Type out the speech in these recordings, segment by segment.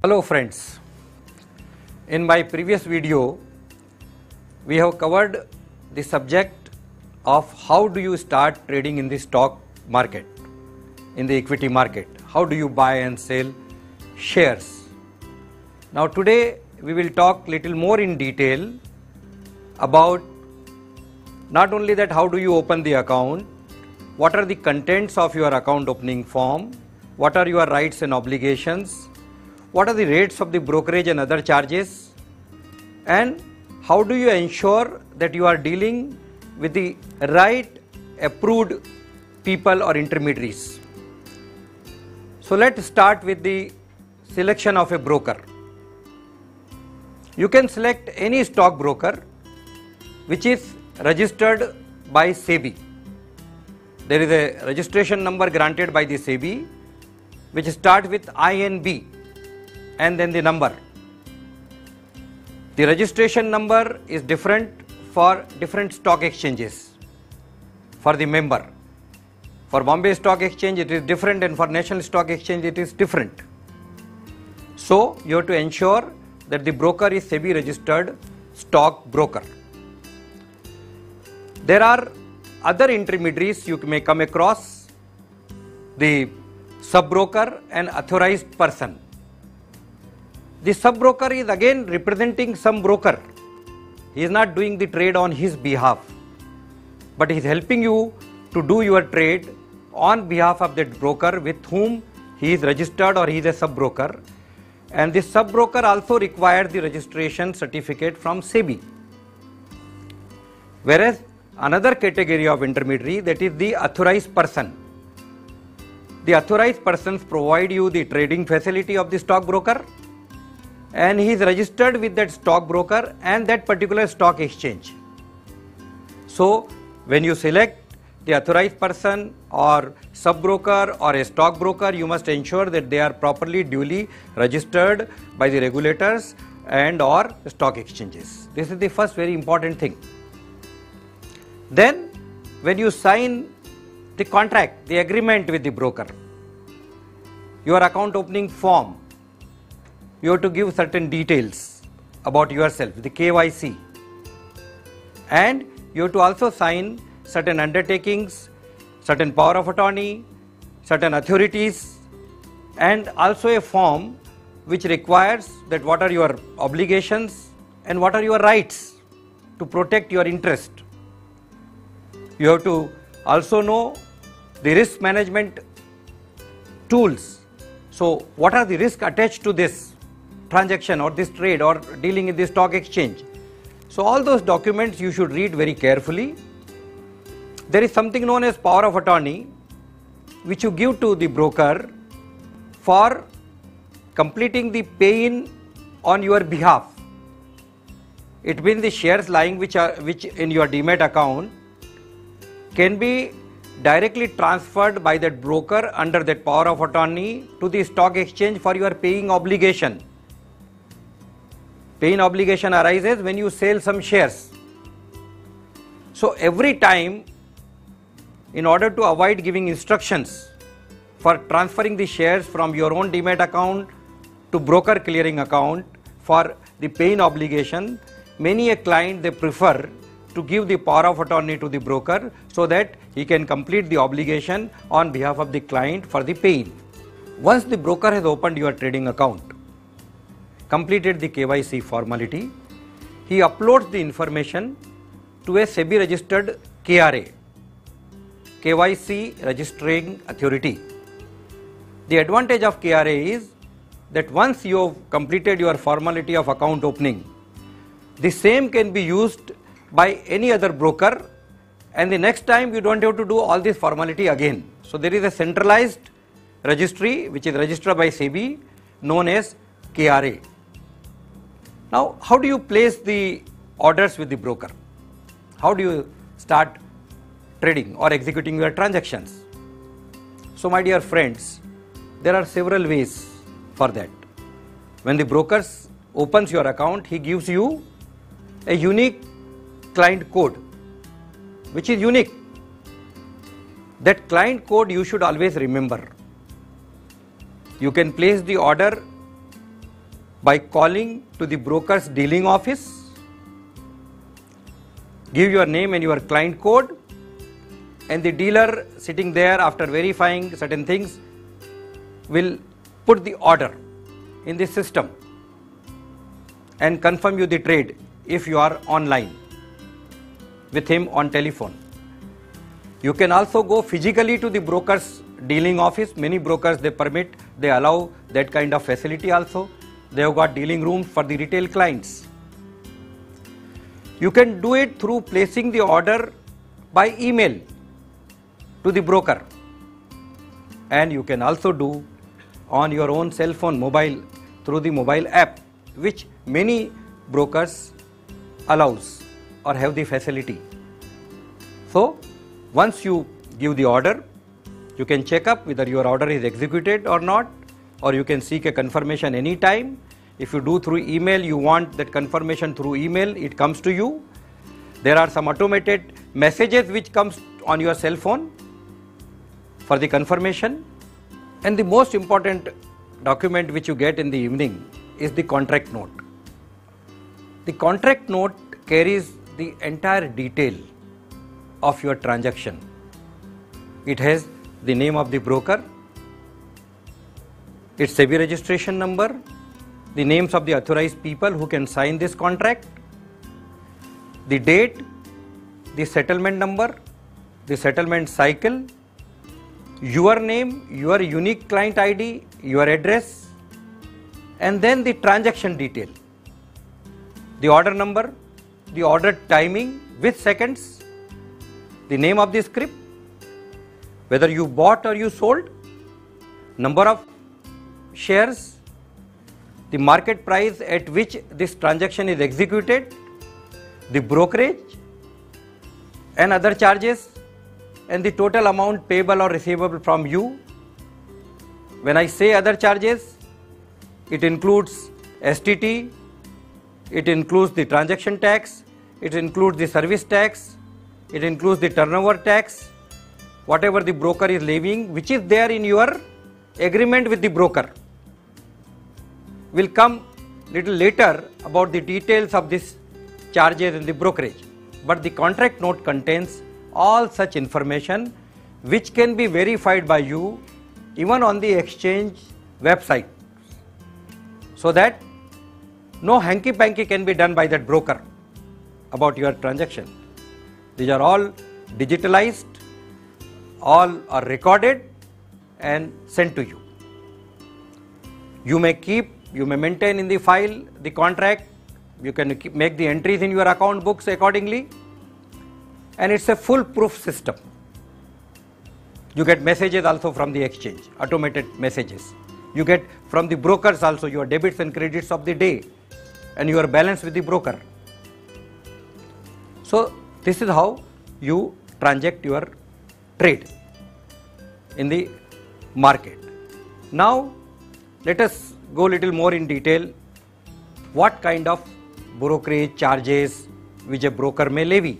Hello friends, in my previous video we have covered the subject of how do you start trading in the stock market, in the equity market, how do you buy and sell shares. Now today we will talk little more in detail about not only that how do you open the account, what are the contents of your account opening form, what are your rights and obligations, what are the rates of the brokerage and other charges, and how do you ensure that you are dealing with the right approved people or intermediaries. So let's start with the selection of a broker. You can select any stockbroker which is registered by SEBI. There is a registration number granted by the SEBI which starts with INB and then the number. The registration number is different for different stock exchanges for the member. For Bombay Stock Exchange it is different, and for National Stock Exchange it is different. So you have to ensure that the broker is SEBI registered stock broker. There are other intermediaries you may come across, the sub-broker and authorized person. The sub-broker is again representing some broker. He is not doing the trade on his behalf, but he is helping you to do your trade on behalf of that broker with whom he is registered or he is a sub-broker. And this sub-broker also requires the registration certificate from SEBI. Whereas another category of intermediary, that is the authorized person. The authorized persons provide you the trading facility of the stockbroker, and he is registered with that stockbroker and that particular stock exchange. So when you select the authorized person or sub-broker or a stockbroker, you must ensure that they are properly duly registered by the regulators and or stock exchanges. This is the first very important thing. Then when you sign the contract, the agreement with the broker, your account opening form, you have to give certain details about yourself, the KYC, and you have to also sign certain undertakings, certain power of attorney, certain authorities, and also a form which requires that what are your obligations and what are your rights to protect your interest. You have to also know the risk management tools. So what are the risks attached to this transaction or this trade or dealing in the stock exchange? So all those documents you should read very carefully. There is something known as power of attorney which you give to the broker for completing the pay-in on your behalf. It means the shares lying which in your demat account can be directly transferred by that broker under that power of attorney to the stock exchange for your paying obligation. Paying obligation arises when you sell some shares. So every time, in order to avoid giving instructions for transferring the shares from your own demat account to broker clearing account for the paying obligation, many a client they prefer to give the power of attorney to the broker so that he can complete the obligation on behalf of the client for the paying. Once the broker has opened your trading account, completed the KYC formality, he uploads the information to a SEBI registered KRA, KYC Registering Authority. The advantage of KRA is that once you have completed your formality of account opening, the same can be used by any other broker, and the next time you don't have to do all this formality again. So there is a centralized registry which is registered by SEBI known as KRA. Now how do you place the orders with the broker? How do you start trading or executing your transactions? So my dear friends, there are several ways for that. When the broker opens your account, he gives you a unique client code which is unique. That client code you should always remember. You can place the order by calling to the broker's dealing office, give your name and your client code, and the dealer sitting there after verifying certain things will put the order in the system and confirm you the trade if you are online with him on telephone. You can also go physically to the broker's dealing office. Many brokers, they allow that kind of facility also. They have got dealing rooms for the retail clients. You can do it through placing the order by email to the broker, and you can also do on your own cell phone, mobile, through the mobile app, which many brokers allows or have the facility. So once you give the order, you can check up whether your order is executed or not, or you can seek a confirmation anytime. If you do through email, you want that confirmation through email, it comes to you. There are some automated messages which comes on your cell phone for the confirmation. And the most important document which you get in the evening is the contract note. The contract note carries the entire detail of your transaction. It has the name of the broker, its SEBI registration number, the names of the authorized people who can sign this contract, the date, the settlement number, the settlement cycle, your name, your unique client ID, your address, and then the transaction detail, the order number, the order timing with seconds, the name of the script, whether you bought or you sold, number of shares, the market price at which this transaction is executed, the brokerage and other charges, and the total amount payable or receivable from you. When I say other charges, it includes STT, it includes the transaction tax, it includes the service tax, it includes the turnover tax, whatever the broker is levying, which is there in your agreement with the broker. We'll come little later about the details of this charges in the brokerage, but the contract note contains all such information which can be verified by you even on the exchange website, so that no hanky-panky can be done by that broker about your transaction. These are all digitalized, all are recorded and sent to you. You may maintain in the file the contract, you can make the entries in your account books accordingly, and it's a foolproof system. You get messages also from the exchange, automated messages. You get from the brokers also your debits and credits of the day and your balance with the broker. So this is how you transact your trade in the market. Now let us go a little more in detail what kind of brokerage charges which a broker may levy.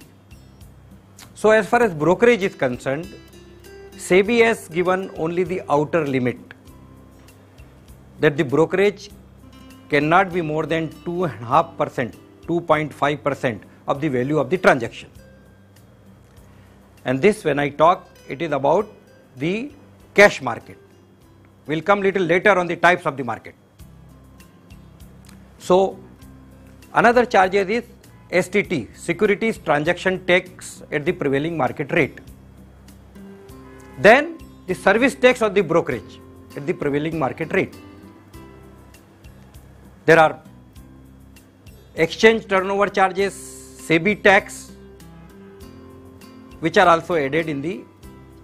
So as far as brokerage is concerned, SEBI has given only the outer limit, that the brokerage cannot be more than 2.5%, 2.5% of the value of the transaction. And this, when I talk, it is about the cash market. We'll come little later on the types of the market. So another charges is STT, securities transaction tax at the prevailing market rate. Then the service tax of the brokerage at the prevailing market rate. There are exchange turnover charges, SEBI tax, which are also added in the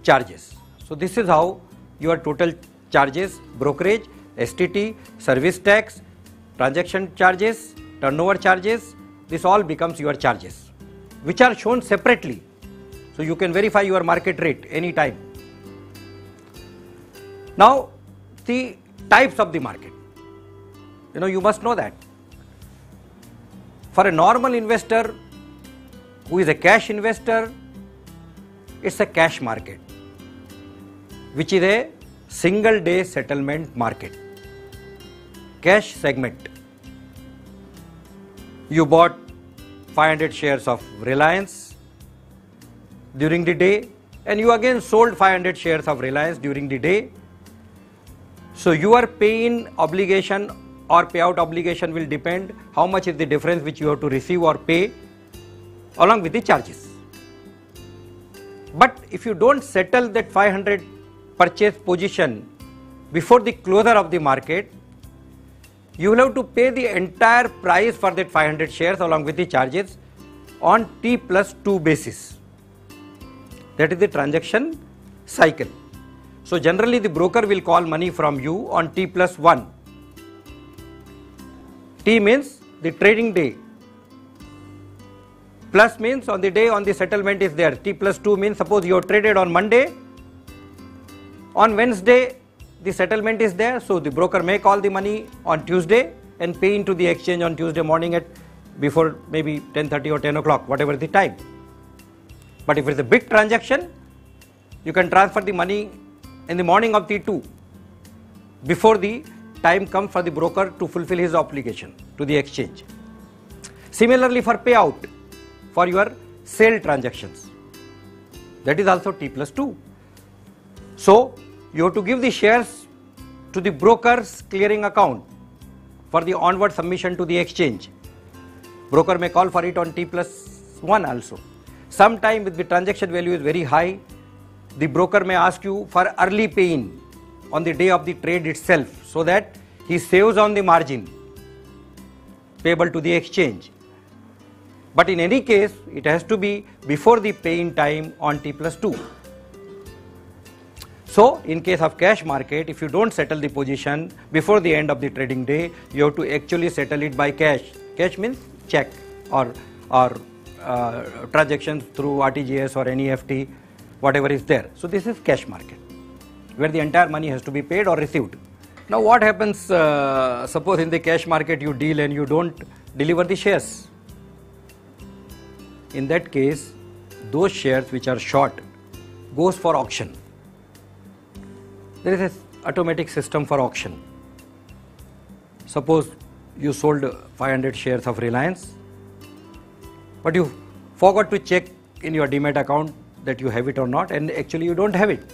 charges. So this is how your total charges, brokerage, STT, service tax, transaction charges, turnover charges, this all becomes your charges, which are shown separately. So you can verify your market rate anytime. Now the types of the market, you must know that. For a normal investor who is a cash investor, it's a cash market, which is a single day settlement market, cash segment. you bought 500 shares of Reliance during the day, and you again sold 500 shares of Reliance during the day. So your pay-in obligation or payout obligation will depend how much is the difference which you have to receive or pay along with the charges. But if you don't settle that 500 purchase position before the closure of the market, you will have to pay the entire price for that 500 shares along with the charges on T+2 basis. That is the transaction cycle. So generally the broker will call money from you on T+1. T means the trading day. Plus means on the day on the settlement is there. T+2 means suppose you have traded on Monday. On Wednesday the settlement is there, so the broker may call the money on Tuesday and pay into the exchange on Tuesday morning at before maybe 10:30 or 10 o'clock, whatever the time. But if it is a big transaction, you can transfer the money in the morning of T2 before the time comes for the broker to fulfill his obligation to the exchange. Similarly for payout for your sale transactions, that is also T+2. So you have to give the shares to the broker's clearing account for the onward submission to the exchange. Broker may call for it on T+1 also. Sometime if the transaction value is very high, the broker may ask you for early pay-in on the day of the trade itself, so that he saves on the margin payable to the exchange. But in any case, it has to be before the pay-in time on T+2. So in case of cash market, if you don't settle the position before the end of the trading day, you have to actually settle it by cash. Cash means check or transactions through RTGS or NEFT, whatever is there. So this is cash market, where the entire money has to be paid or received. Now what happens, suppose in the cash market you deal and you don't deliver the shares. In that case, those shares which are short goes for auction. There is an automatic system for auction. Suppose you sold 500 shares of Reliance, but you forgot to check in your Demat account that you have it or not, and actually you don't have it.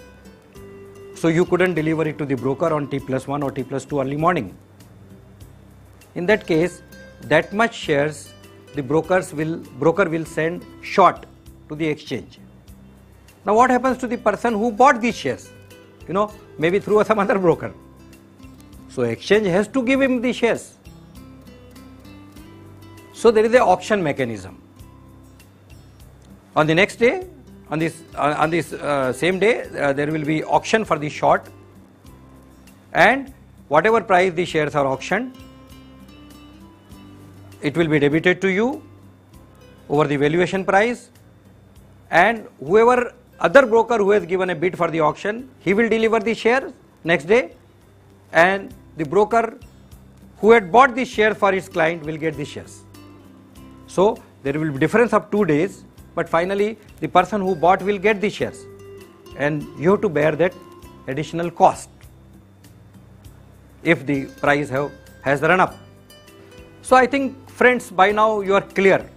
So you couldn't deliver it to the broker on T+1 or T+2 early morning. In that case, that much shares the broker will send short to the exchange. Now what happens to the person who bought these shares? Maybe through some other broker. So exchange has to give him the shares. So there is an auction mechanism. On the next day, on this same day, there will be auction for the short, and whatever price the shares are auctioned, it will be debited to you over the valuation price, and whoever other broker who has given a bid for the auction, he will deliver the shares next day, and the broker who had bought the share for his client will get the shares. So there will be difference of 2 days, but finally the person who bought will get the shares, and you have to bear that additional cost if the price has run up. So I think, friends, by now you are clear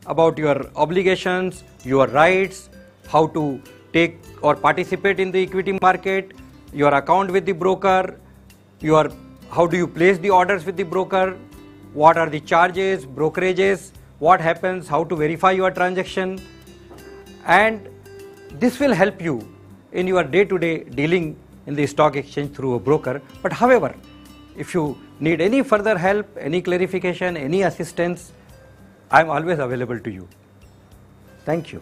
about your obligations, your rights, how to take or participate in the equity market, your account with the broker, how do you place the orders with the broker, what are the charges, brokerages, what happens, how to verify your transaction, and this will help you in your day-to-day dealing in the stock exchange through a broker. But however, if you need any further help, any clarification, any assistance, I am always available to you. Thank you.